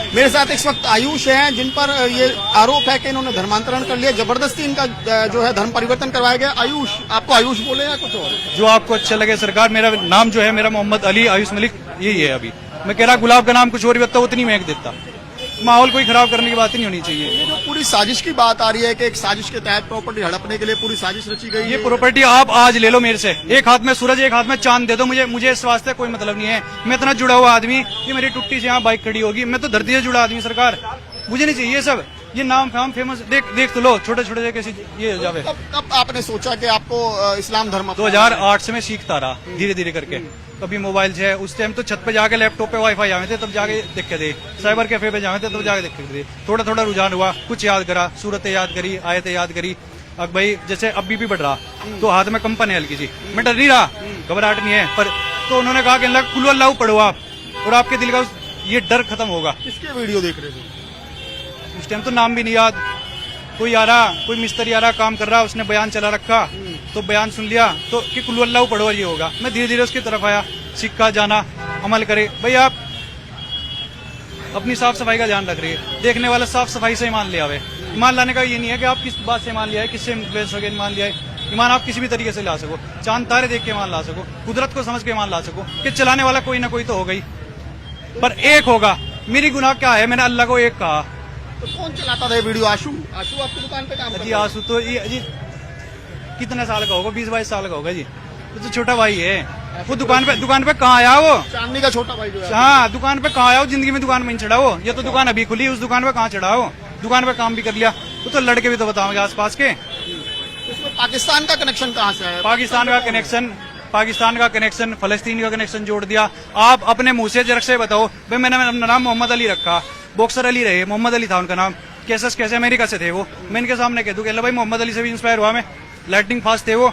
मेरे साथ इस वक्त आयुष हैं, जिन पर ये आरोप है कि इन्होंने धर्मांतरण कर लिया, जबरदस्ती इनका जो है धर्म परिवर्तन करवाया गया। आयुष, आपको आयुष बोले या कुछ और? जो आपको अच्छा लगे सरकार। मेरा नाम जो है मेरा मोहम्मद अली आयुष मलिक यही है। अभी मैं कह रहा गुलाब का नाम कुछ और ही होता उतनी महक देता। माहौल कोई खराब करने की बात ही नहीं होनी चाहिए। ये जो पूरी साजिश की बात आ रही है कि एक साजिश के तहत प्रॉपर्टी हड़पने के लिए पूरी साजिश रची गई। ये प्रॉपर्टी आप आज ले लो मेरे से, एक हाथ में सूरज एक हाथ में चांद दे दो मुझे इस वास्ते कोई मतलब नहीं है। मैं इतना जुड़ा हुआ आदमी, ये मेरी टुट्टी से यहाँ बाइक खड़ी होगी, मैं तो धरती से जुड़ा आदमी। सरकार मुझे नहीं चाहिए सब ये नाम फाम फेमस। देख तो लो छोटे छोटे कैसे ये हो जावे। कब आपने सोचा कि आपको इस्लाम धर्म? 2008 से मैं सीखता रहा धीरे धीरे करके। कभी मोबाइल से, उस टाइम तो छत पे जाके लैपटॉप पे वाईफाई आवे थे तब जाके देख के दे, साइबर कैफे पे जावे थे तब जाके देख के दे। थोड़ा थोड़ा रुझान हुआ, कुछ याद करा, सूरतें याद करी, आयतें याद करी। अब भाई जैसे अब बीपी बढ़ रहा तो हाथ में कंपन है हल्की सी, मैं डर नहीं रहा, घबराहट नहीं है। पर तो उन्होंने कहा कि कुल अल्लाह पढ़ो आप और आपके दिल का ये डर खत्म होगा। किसके वीडियो देख रहे थे उस टाइम? तो नाम भी नहीं याद। कोई आ रहा, कोई मिस्त्री आ रहा काम कर रहा, उसने बयान चला रखा तो बयान सुन लिया तो कि कुल अल्लाह पढ़ो ये होगा। मैं धीरे धीरे उसकी तरफ आया, सीखा, जाना, अमल करे। भाई आप अपनी साफ सफाई का ध्यान रख रही है, देखने वाला साफ सफाई से ईमान ले आवे। ईमान लाने का ये नहीं है कि आप किस बात से ईमान लिया है, किससे इन्फ्लुएंस हो गया ईमान लिया है। ईमान आप किसी भी तरीके से ला सको, चांद तारे देख के ईमान ला सको, कुदरत को समझ के ईमान ला सको कि चलाने वाला कोई ना कोई तो होगा ही, पर एक होगा। मेरी गुनाह क्या है? मैंने अल्लाह को एक कहा। तो कौन चलाता था ये वीडियो? आशु आपकी दुकान पे काम करता जी? आशु तो जी कितने साल का होगा? 20-22 साल का होगा जी। तो छोटा भाई है वो। दुकान पे कहाँ आया वो? चांदनी का छोटा भाई जो है। हाँ, दुकान पे कहाँ आया वो? जिंदगी में दुकान में नहीं चढ़ा वो। ये तो दुकान अभी खुली, उस दुकान पे कहाँ चढ़ा वो? दुकान पे काम भी कर लिया। तो लड़के भी तो बताओगे आस पास के। इसमें पाकिस्तान का कनेक्शन कहाँ से है? पाकिस्तान का कनेक्शन, फलस्तीन का कनेक्शन जोड़ दिया। आप अपने मुंह से जरक से बताओ। भाई मैंने अपना नाम मोहम्मद अली रखा, बॉक्सर अली रहे, मोहम्मद अली था उनका नाम। कैसे अमेरिका से थे वो। मैं इनके सामने कह दूं कि भाई मोहम्मद अली से भी इंस्पायर हुआ मैं। लाइटिंग फास्ट थे वो,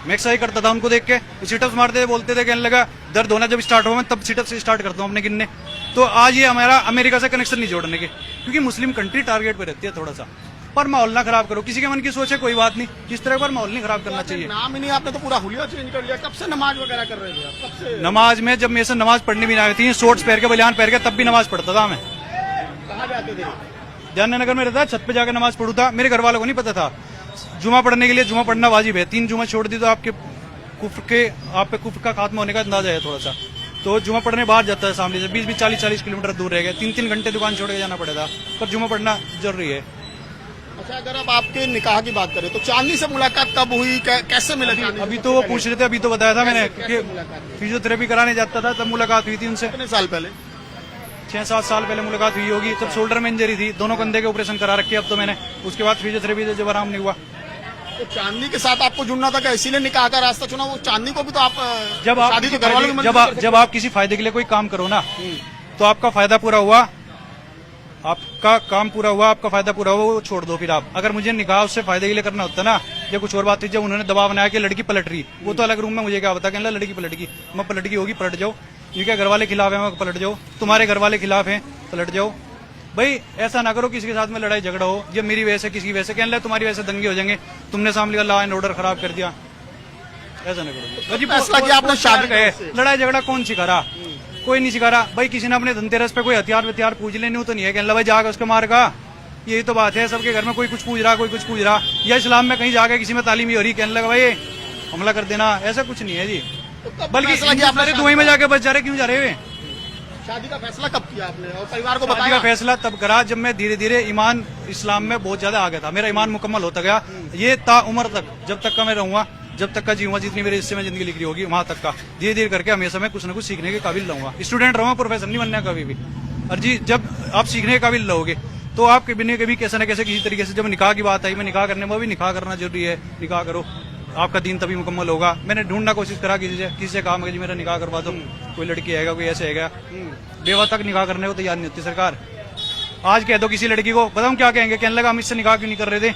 मैं एक्सरसाइज करता था उनको देख के। सिटअप्स मारते थे, बोलते थे, कहने लगा दर्द होना जब स्टार्ट हुआ मैं तब सिटअप से स्टार्ट करता हूँ अपने गिनने। तो आज ये हमारा अमेरिका से कनेक्शन नहीं जोड़ने के, क्योंकि मुस्लिम कंट्री टारगेट पे रहती है थोड़ा सा। पर माहौल ना खराब करो, किसी के मन की सोच है कोई बात नहीं, इस तरह पर माहौल नहीं खराब करना चाहिए। नाम ही नहीं, आपने तो पूरा हुलिया चेंज कर लिया। कब से नमाज वगैरह कर रहे थे आप? कब से? नमाज में जब मेरे से नमाज पढ़नी भी ना आई थी, शॉर्ट्स पहन के, बलियान पहन के, तब भी नमाज पढ़ता था मैं। कहाँ जाते थे? जाननगर में रहता, छत पे जाकर नमाज पढ़ू था। मेरे घर वालों को नहीं पता था जुमा पढ़ने के लिए जुमा पढ़ना वाजिब है। 3 जुमा छोड़ दी तो आप पे कुफ्र का खात्मा होने का अंदाजा है थोड़ा सा। तो जुमा पढ़ने बाहर जाता है सामने से, 20-20, 40-40 किलोमीटर दूर रह गए। 3-3 घंटे दुकान छोड़ के जाना पड़ेगा, पर जुमा पढ़ना जरूरी है। अच्छा, अगर अब आपके निकाह की बात करें तो चांदनी से मुलाकात कब हुई, कैसे मिला? अभी तो वो पूछ रहे थे, अभी तो बताया था मैंने कि फिजियोथेरेपी कराने जाता था तब मुलाकात हुई थी उनसे। कितने साल पहले? 6-7 साल पहले मुलाकात हुई होगी। तब शोल्डर में इंजरी थी, दोनों कंधे के ऑपरेशन करा रखे अब तो मैंने। उसके बाद फिजियोथेरेपी से जब आराम नहीं हुआ। तो चांदनी के साथ आपको जुड़ना था क्या? इसीलिए निकाह का रास्ता चुना? वो चांदनी को भी तो आप जब आप किसी फायदे के लिए कोई काम करो ना, तो आपका फायदा पूरा हुआ, आपका काम पूरा हुआ, आपका फायदा पूरा हुआ, वो छोड़ दो फिर आप। अगर मुझे निकाह उससे फायदे के लिए करना होता ना, या कुछ और बात थी, जब उन्होंने दबाव बनाया कि लड़की पलट रही, वो तो अलग रूम में मुझे क्या बता, कहने लड़की पलट गई, मैं पलट गई होगी, पलट जाओ। ये क्या घर वाले खिलाफ है, मैं पलट जाओ। तुम्हारे घर वाले खिलाफ हैं, पलट जाओ। भाई ऐसा ना करो किसी के साथ में लड़ाई झगड़ा हो, ये मेरी वजह से किसी की वजह से, कहने लगे तुम्हारी वजह से दंगे हो जाएंगे, तुमने सामने का लॉ एंड ऑर्डर खराब कर दिया। ऐसा नहीं करो। फैसला किया आपने शादी का? लड़ाई झगड़ा कौन सिखा रहा? कोई नहीं सिखा रहा। भाई किसी ने अपने धनतेरस पे कोई हथियार पूछ लेनी तो नहीं है, कहने लगा भाई जाकर उसको मार का। यही तो बात है, सबके घर में कोई कुछ पूछ रहा, कोई कुछ पूछ रहा। या इस्लाम में कहीं जाके किसी में तालीम ही हो रही, कहने लगा भाई हमला कर देना, ऐसा कुछ नहीं है जी। बल्कि दुबई में जाके बच जा रहे, क्यों जा रहे? शादी का फैसला कब किया आपने और परिवार को बताया? शादी का फैसला तब करा जब मैं धीरे धीरे ईमान इस्लाम में बहुत ज्यादा आ गया था, मेरा ईमान मुकम्मल होता गया। ये ता उम्र तक, जब तक का मैं रहूंगा, जब तक का जीऊंगा, जितनी मेरे हिस्से में जिंदगी लिखी होगी वहां तक का, धीरे धीरे करके हमेशा मैं कुछ न कुछ सीखने के काबिल रहूंगा। स्टूडेंट रहूंगा, प्रोफेसर नहीं बनना कभी भी। और जी जब आप सीखने के काबिल रहोगे तो आप कभी कैसे न कैसे किसी तरीके से, जब निकाह की बात आई, मैं निकाह करने में भी निकाह करना जरूरी है, निकाह करो, आपका दीन तभी मुकम्मल होगा। मैंने ढूंढना कोशिश करा किसी से कहा जी मेरा निकाह करवा दो, कोई लड़की आएगा, कोई ऐसे आएगा। बेवा तक निकाह करने को तैयार नहीं होती सरकार। आज कह दो किसी लड़की को, बताऊं क्या कहेंगे, कहने लगा हम इससे निकाह क्यों नहीं कर रहे थे,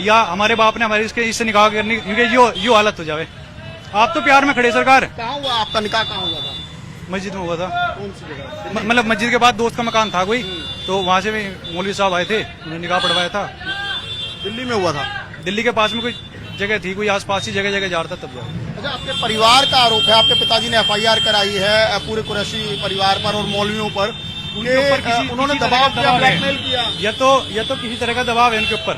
या हमारे बाप ने हमारे इससे निकाह करने, क्योंकि यो हालत हो जावे। आप तो प्यार में खड़े सरकार। कहाँ हुआ आपका निकाह? कहाँ हुआ था? मस्जिद में हुआ था। कौन सी जगह? मतलब मस्जिद के बाद दोस्त का मकान था कोई, तो वहां से भी मौलवी साहब आए थे, उन्होंने निकाह पढ़वाया था। दिल्ली में हुआ था? दिल्ली के पास में कोई जगह थी, कोई आसपास ही जगह जा रहा था तब जाए। अच्छा, आपके परिवार का आरोप है, आपके पिताजी ने FIR कराई है पूरे कुरैशी परिवार पर और मौलवियों पर उनके ऊपर उन्होंने किसी दबाव तरह का किया, है। ब्लैकमेल किया, या तो किसी तरह का दबाव है उनके ऊपर,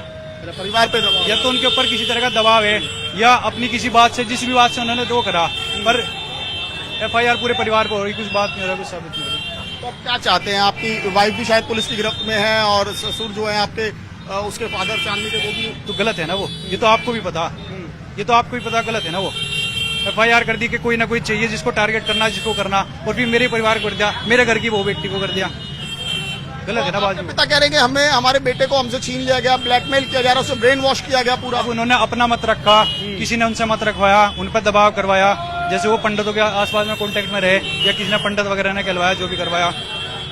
परिवार पे दबाव, या तो उनके ऊपर किसी तरह का दबाव है, या अपनी किसी बात से, जिस भी बात से उन्होंने दो करा, पर FIR पूरे परिवार पर हो रही, कुछ बात नहीं हो रहा, कुछ साबित नहीं हो रही। तो आप क्या चाहते हैं? आपकी वाइफ भी शायद पुलिस की गिरफ्त में है और ससुर जो है आपके उसके फादर चांदनी के, वो भी तो गलत है ना वो, ये तो आपको भी पता, ये तो आपको भी पता गलत है ना वो। FIR कर दी कि कोई ना कोई चाहिए जिसको टारगेट करना, जिसको करना, और फिर मेरे परिवार को कर दिया, मेरे घर की वो व्यक्ति को कर दिया, गलत है ना बात। पिता कह रहे हैं कि हमें हमारे बेटे को हमसे छीन लिया गया, ब्लैकमेल किया जा रहा है, उसे ब्रेन वॉश किया गया पूरा। अब उन्होंने अपना मत रखा, किसी ने उनसे मत रखवाया, उन पर दबाव करवाया, जैसे वो पंडितों के आसपास में कांटेक्ट में रहे, या किसी ने पंडित वगैरह ने कहलवाया, जो भी करवाया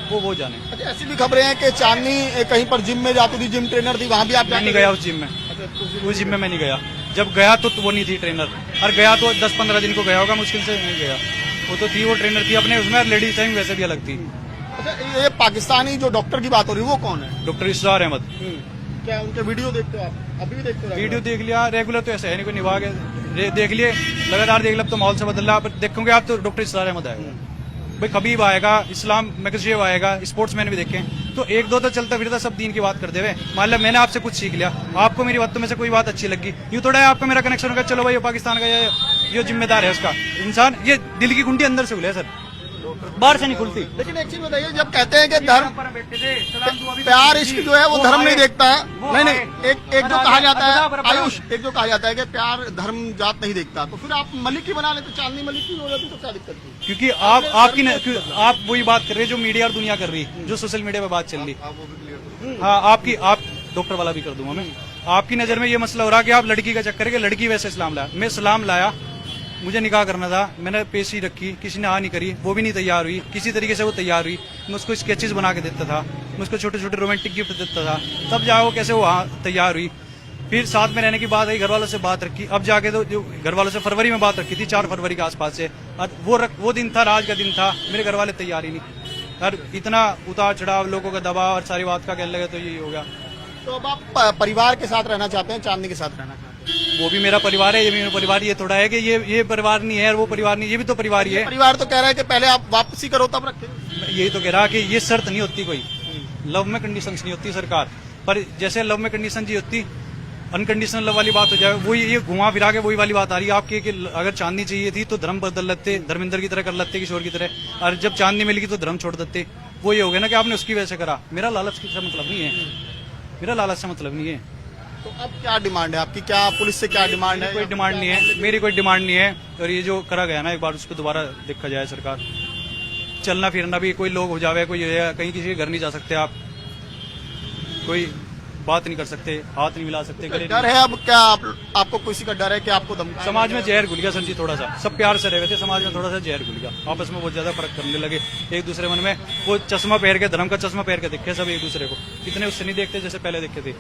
वो जाने। अच्छा, ऐसी भी खबरें हैं कि चांदनी कहीं पर जिम में जाती थी, जिम ट्रेनर थी, वहां भी आप मैं नहीं गया उस जिम में, उस जिम में मैं नहीं गया। जब गया तो वो नहीं थी ट्रेनर, और गया तो 10-15 दिन को गया होगा, मुश्किल से नहीं गया। वो तो थी, वो ट्रेनर थी अपने उसमें, लेडीज टाइम वैसे भी अलग थी। अच्छा, ये पाकिस्तानी जो डॉक्टर की बात हो रही है वो कौन है? डॉक्टर इसरार अहमद। क्या उनके वीडियो देखते हो आप? अभी भी देखते हो? वीडियो देख लिया, रेगुलर तो ऐसे है नहीं, कोई निभा के देख लिए, लगातार देख लिया, अब तो माहौल से बदल रहा है। देखोगे आप तो डॉक्टर इसरार अहमद आएगा, भाई खबीब आएगा, इस्लाम मैगजीव आएगा, स्पोर्ट्समैन भी देखें, तो एक दो तो चलता फिरता सब दीन की बात करते हुए। मान लो मैंने आपसे कुछ सीख लिया, आपको मेरी बातों में से कोई बात अच्छी लगी, यूं थोड़ा है आपका मेरा कनेक्शन होगा, चलो भाई ये पाकिस्तान का ये जिम्मेदार है उसका इंसान, ये दिल की गुंडी अंदर से खुले सर, बाहर से नहीं खुलती। लेकिन एक चीज बताइए, जब कहते हैं कि धर्म प्यार इश्क जो है वो धर्म नहीं देखता है, नहीं एक जो कहा जाता है आयुष, एक जो कहा जाता है कि प्यार धर्म जात नहीं देखता, तो फिर आप मलिक ही बना लेते, चांदनी मलिक ही हो जाती तो क्या दिक्कत थी? क्योंकि आप वही बात कर रहे हैं जो मीडिया और दुनिया कर रही, जो सोशल मीडिया पे बात चल रही। हाँ, आप डॉक्टर वाला भी कर दूंगा मैं। आपकी नजर में ये मसला हो रहा है कि आप लड़की का चक्कर है कि लड़की वैसे इस्लाम लाया, मैं इस्लाम लाया, मुझे निकाह करना था, मैंने पेशी रखी, किसी ने हाँ नहीं करी, वो भी नहीं तैयार हुई, किसी तरीके से वो तैयार हुई, मैं उसको स्केचेस बना के देता था, मैं उसको छोटे छोटे रोमांटिक गिफ्ट देता था, तब जाओ कैसे वो हाँ तैयार हुई। फिर साथ में रहने की बात आई, घर वालों से बात रखी, अब जाके तो जो घर वालों से फरवरी में बात रखी थी, 4 फरवरी के आसपास से, और वो दिन था, राज का दिन था, मेरे घर वाले तैयार ही नहीं, और इतना उतार चढ़ाव, लोगों का दबाव और सारी बात का कहने लगे, तो यही हो गया। तो अब आप परिवार के साथ रहना चाहते हैं, चांदनी के साथ रहना चाहते हैं? वो भी मेरा परिवार है, ये भी मेरा परिवार, ये थोड़ा है कि ये परिवार नहीं है और वो परिवार नहीं, ये भी तो परिवार ही है। परिवार तो कह रहा है कि पहले आप वापसी करो तब रखें। यही तो कह रहा कि ये शर्त नहीं होती कोई, लव में कंडीशंस नहीं होती सरकार, पर जैसे लव में कंडीशन जी होती, अनकंडीशनल लव वाली बात हो जाए, वही ये घुमा फिरा के वही वाली बात आ रही है आपकी कि अगर चांदनी चाहिए थी तो धर्म बदल लेते, धर्मेंद्र की तरह कर लेते, किशोर की तरह, और जब चांदनी मिल गई तो धर्म छोड़ देते। वो ये हो गया ना कि आपने उसकी वजह से करा, मेरा लालच से मतलब नहीं है, मेरा लालच से मतलब नहीं है। तो अब क्या डिमांड है आपकी? क्या पुलिस से क्या डिमांड है? कोई डिमांड नहीं है, मेरी कोई डिमांड नहीं है, और ये जो करा गया ना एक बार उस पर दोबारा देखा जाए, सरकार चलना फिरना भी, कोई लोग हो जावे, कोई कहीं किसी के घर नहीं जा सकते आप, कोई बात नहीं कर सकते, हाथ नहीं मिला सकते, गले डर है अब क्या आपको किसी का डर है कि आपको धमकाएंगे? समाज में जहर घुल गया सर जी, थोड़ा सा सब प्यार से रहे थे, समाज में थोड़ा सा जहर घुल गया, आपस में बहुत ज्यादा फर्क करने लगे, एक दूसरे मन में वो चश्मा पहन के, धर्म का चश्मा पहन के दिखे सब एक दूसरे को, इतने उससे नहीं देखते जैसे पहले देखते थे।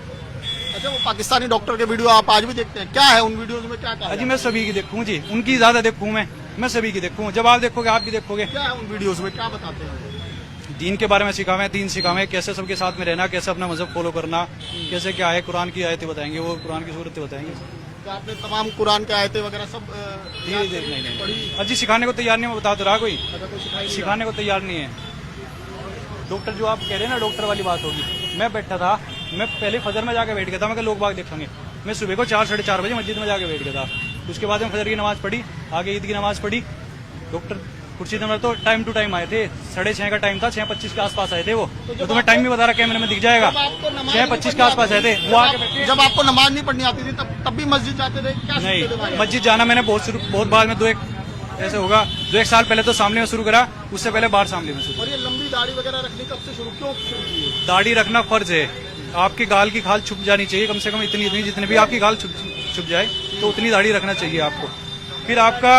अच्छा, वो पाकिस्तानी डॉक्टर के वीडियो आप आज भी देखते हैं, क्या है उन वीडियोज में, क्या कहा? जी मैं सभी की देखूँ जी, उनकी ज्यादा देखूँ मैं सभी की देखूँ, जब आप देखोगे आप भी देखोगे। क्या है उन वीडियोज में, क्या बताते हैं? दीन के बारे में सिखावे, दीन सिखावे, कैसे सबके साथ में रहना, कैसे अपना मजहब फॉलो करना, कैसे क्या है, कुरान की आयतें बताएंगे, वो कुरान की सूरतें बताएंगे। तो आपने तमाम कुरान के आयतें वगैरह सब नहीं अजी सिखाने को तैयार नहीं, मैं बता तो रहा, कोई सिखाने को तैयार नहीं है। डॉक्टर जो आप कह रहे हैं ना, डॉक्टर वाली बात होगी, मैं बैठा था, मैं पहले फजर में जाके बैठ गया था, मैं लोग बाग देखेंगे, मैं सुबह को 4 साढ़े 4 बजे मस्जिद में जाके बैठ गया था, उसके बाद में फजर की नमाज पढ़ी, आगे ईद की नमाज पढ़ी, डॉक्टर कुर्सी नंबर तो टाइम टू टाइम आए थे, 6:30 का टाइम था, 6:25 के आसपास आए थे वो, तो तुम्हें टाइम भी बता रहा कैमरे में दिख जाएगा, 6:25 के आसपास आए थे वो आके। जब आपको नमाज नहीं पढ़नी आती थी तब भी मस्जिद जाते थे? क्या नहीं, मस्जिद जाना मैंने बहुत बाद में 2-1 ऐसे होगा, 2-1 साल पहले तो सामने में शुरू करा, उससे पहले बाहर सामने में शुरू। और ये लंबी दाढ़ी वगैरह रखनी कब से शुरू, क्यों शुरू की? दाढ़ी रखना फर्ज है, आपकी गाल की खाल छुप जानी चाहिए, कम से कम इतनी जितनी भी आपकी गाल छुप जाए तो उतनी दाढ़ी रखना चाहिए आपको। फिर आपका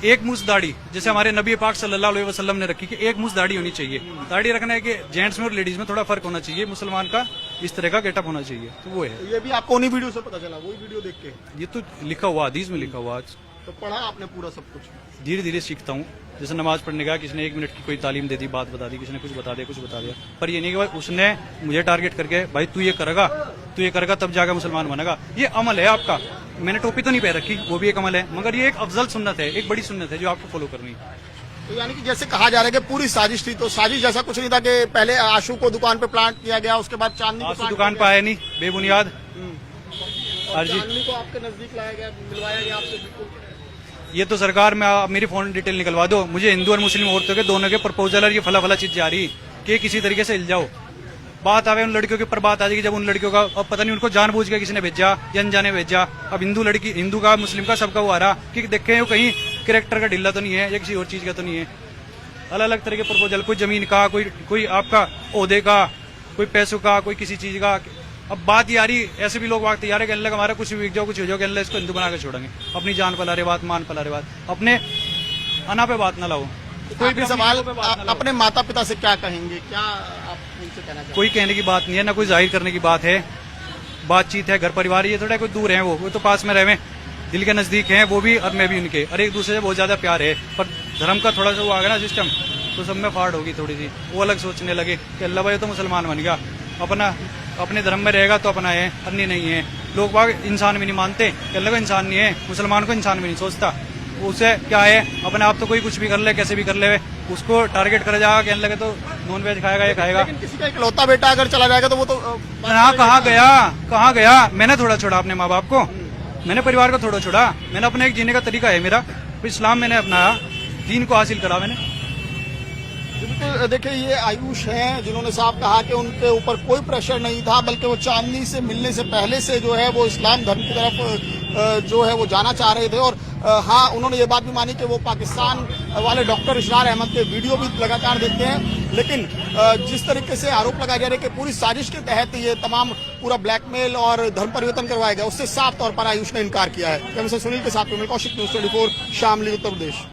एक मुश्त दाढ़ी, जैसे हमारे नबी पाक सल्लल्लाहु अलैहि वसल्लम ने रखी कि एक मुश्त दाढ़ी होनी चाहिए। दाढ़ी रखना है कि जेंट्स में और लेडीज में थोड़ा फर्क होना चाहिए, मुसलमान का इस तरह का गेटअप होना चाहिए, तो वो है। ये भी आपको उन्हीं वीडियो से पता चला, वही वीडियो देख के? ये तो लिखा हुआ, हदीस में लिखा हुआ। आज तो पढ़ा आपने पूरा सब कुछ? धीरे धीरे सीखता हूँ, जैसे नमाज पढ़ने का, किसी ने 1 मिनट की कोई तालीम दे दी, बात बता दी, किसी ने कुछ बता दिया, पर ये नहीं कि भाई उसने मुझे टारगेट करके भाई तू ये करेगा तब जाकर मुसलमान बनेगा, ये अमल है आपका। मैंने टोपी तो नहीं पहन रखी, वो भी एक अमल है, मगर ये एक अफजल सुन्नत है, एक बड़ी सुन्नत है जो आपको फॉलो करनी है। तो यानी कि जैसे कहा जा रहा है कि पूरी साजिश थी, तो साजिश जैसा कुछ नहीं था कि पहले आशु को दुकान पे प्लांट किया गया, उसके बाद चांदनी को आंसू plant दुकान किया पे आया नहीं, बेबुनियाद। गया। और अर्जी चांदनी को आपके नजदीक लाया गया, मिलवाया गया आपसे बिल्कुल। ये तो सरकार में आप मेरी फोन डिटेल निकलवा दो, मुझे हिंदू और मुस्लिम औरतों के दोनों के प्रपोजल और ये फला फला चीज जा रही कि किसी तरीके से हिल जाओ। बात आवे उन लड़कियों के ऊपर बात आ जाएगी, जब उन लड़कियों का अब पता नहीं उनको जानबूझ के किसी ने भेजा या अनजाने भेजा। अब हिंदू लड़की, हिंदू का मुस्लिम का सबका वो आ रहा कि देखे वो कहीं कैरेक्टर का ढिल्ला तो नहीं है या किसी और चीज का तो नहीं है। अलग अलग तरह के प्रपोजल, कोई जमीन का, कोई आपका ओहदे का, कोई पैसों का, कोई किसी चीज का। अब बात ये आ रही, ऐसे भी लोग बात तैयार है कि अल्लाह हमारा कुछ भी बिक जाओ, कुछ हो जाओ, कि अल्लाह इसको हिंदू बना के छोड़ेंगे। अपनी जान पला रहे बात, मान पला रहे बात, अपने अना पे बात ना लाओ। कोई भी सवाल अपने माता पिता से क्या कहेंगे, क्या आप उनसे कहना चाहेंगे? कोई कहने की बात नहीं है, ना कोई जाहिर करने की बात है। बातचीत है, घर परिवार, ये थोड़ा कोई दूर है, वो तो पास में रहे, दिल के नजदीक हैं वो भी और मैं भी उनके, और एक दूसरे से बहुत ज्यादा प्यार है। पर धर्म का थोड़ा सा वो आ गया ना सिस्टम, तो सब में फाड़ होगी थोड़ी सी। वो अलग सोचने लगे कि अल्लाह भाई तो मुसलमान बन गया, अपना अपने धर्म में रहेगा तो अपना है, अन्य नहीं है। लोग बाग इंसान भी नहीं मानते कि अल्लाह को इंसान नहीं है, मुसलमान को इंसान भी नहीं सोचता। उसे क्या है, अपने आप तो कोई कुछ भी कर ले, कैसे भी कर ले, उसको टारगेट करा जाएगा, कहने लगे तो नॉन वेज खाएगा, ये खाएगा। लेकिन किसी का इकलौता बेटा अगर चला जाएगा तो वो तो कहाँ गया। मैंने थोड़ा छोड़ा अपने माँ बाप को, मैंने परिवार को थोड़ा छोड़ा, मैंने अपने एक जीने का तरीका है मेरा, इस्लाम मैंने अपनाया, दीन को हासिल करा मैंने। बिल्कुल। देखिए ये आयुष हैं जिन्होंने साफ कहा कि उनके ऊपर कोई प्रेशर नहीं था, बल्कि वो चांदनी से मिलने से पहले से जो है वो इस्लाम धर्म की तरफ जो है वो जाना चाह रहे थे। और हाँ, उन्होंने ये बात भी मानी कि वो पाकिस्तान वाले डॉक्टर इशरार अहमद के वीडियो भी लगातार देखते हैं। लेकिन जिस तरीके से आरोप लगाया जा रहा है कि पूरी साजिश के तहत ये तमाम पूरा ब्लैकमेल और धर्म परिवर्तन करवाया गया, उससे साफ तौर पर आयुष ने इनकार किया है। सुनील के साथ में कौशिक, न्यूज़ 24 शामली, उत्तर प्रदेश।